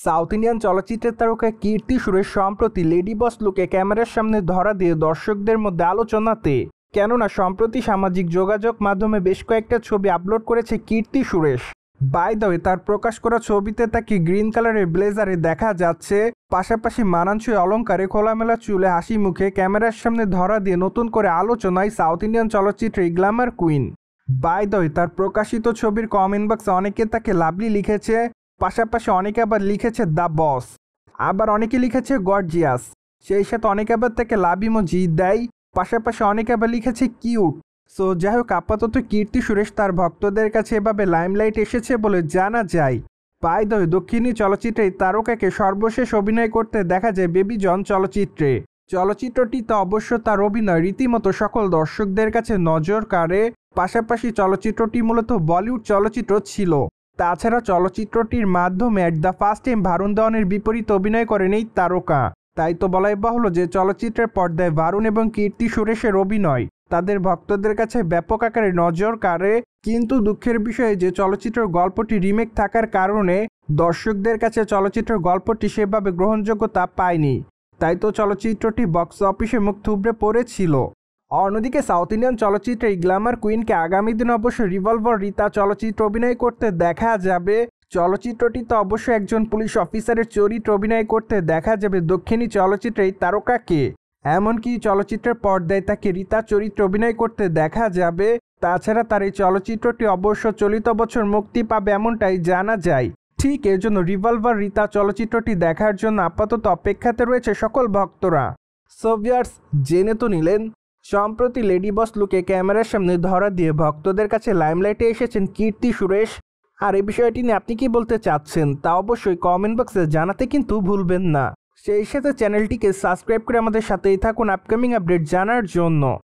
South Indian চলচ্চিত্রের তারকা কীর্তি সুরেশ সম্প্রতি লেডি বস লুকে ক্যামেরার সামনে ধরা দিয়ে দর্শকদের মধ্যে আলোচনাতে। কেননা সম্প্রতি সামাজিক যোগাযোগ মাধ্যমে বেশ কয়েকটা ছবি আপলোড করেছে কীর্তি সুরেশ। বাই দ্য ওয়ে, তার প্রকাশ করা ছবিতে তাকে গ্রিন কালারের ব্লেজারে দেখা যাচ্ছে, পাশাপাশি মানানসই অলঙ্কারে খোলামেলা চুলে হাসি মুখে ক্যামেরার সামনে ধরা দিয়ে নতুন করে আলোচনায় সাউথ ইন্ডিয়ান চলচ্চিত্রের glamour queen. By the way, তার প্রকাশিত ছবির কমেন্ট বক্সে অনেকে তাকে লাভলি লিখেছে, পাশাপাশি অনেকে আবার লিখেছে দ্য বস, আবার অনেকে লিখেছে গর্জিয়াস, সেই সাথে অনেকে আবার তাকে লাভ ইমোজি দেয়, পাশাপাশি অনেকে আবার লিখেছে কিউট। সো যাই হোক, আপাতত কীর্তি সুরেশ তার ভক্তদের কাছে এভাবে লাইমলাইট এসেছে বলে জানা যায়। বাই দ্য ওয়ে, দক্ষিণী চলচ্চিত্রে তারকাকে সর্বশেষ অভিনয় করতে দেখা যায় বেবি জন চলচ্চিত্রে। চলচ্চিত্রটিতে অবশ্য তার অভিনয় রীতিমতো সকল দর্শকদের কাছে নজর কাড়ে, পাশাপাশি চলচ্চিত্রটি মূলত বলিউড চলচ্চিত্র ছিল। তাছাড়া চলচ্চিত্রটির মাধ্যমে at the first time Varun ধাওয়ানের বিপরীতে অভিনয় করেন এই তারকা। তাই তো বলাই বাহুল্য যে চলচ্চিত্রের পর্দায় ভারুণ এবং কীর্তি সুরেশের অভিনয় তাদের ভক্তদের কাছে ব্যাপক আকারে নজর কাড়ে। কিন্তু দুঃখের বিষয় যে চলচ্চিত্রের গল্পটি রিমেক থাকার কারণে দর্শকদের কাছে চলচ্চিত্রের গল্পটি সেভাবে গ্রহণযোগ্যতা পায়নি। তাই তো চলচ্চিত্রটি বক্স অফিসে মুখ থুবড়ে পড়েছিল। অন্যদিকে সাউথ ইন্ডিয়ান চলচ্চিত্রে এই গ্ল্যামার কুইনকে আগামী দিনে অবশ্য রিভলভার রীতা চলচ্চিত্র অভিনয় করতে দেখা যাবে। চলচ্চিত্রটিতে অবশ্য একজন পুলিশ অফিসারের চরিত্রে অভিনয় করতে দেখা যাবে দক্ষিণী চলচ্চিত্রে এই তারকাকে। এমনকি চলচ্চিত্রের পর্দায় তাকে রীতা চরিত্রে অভিনয় করতে দেখা যাবে। তাছাড়া তার এই চলচ্চিত্রটি অবশ্য চলিত বছর মুক্তি পাবে এমনটাই জানা যায়। ঠিক এর জন্য রিভলভার রীতা চলচ্চিত্রটি দেখার জন্য আপাতত অপেক্ষাতে রয়েছে সকল ভক্তরা। সো ভিউয়ার্স, জেনে তো নিলেন সম্প্রতি লেডি বস লুকে ক্যামেরার সামনে ধরা দিয়ে ভক্তদের কাছে লাইমলাইটে এসেছেন কীর্তি সুরেশ। আর এই বিষয়টি নিয়ে আপনি কি বলতে চাচ্ছেন তা অবশ্যই কমেন্ট বক্সে জানাতে কিন্তু ভুলবেন না। সেই সাথে চ্যানেলটিকে সাবস্ক্রাইব করে আমাদের সাথেই থাকুন আপকামিং আপডেট জানার জন্য।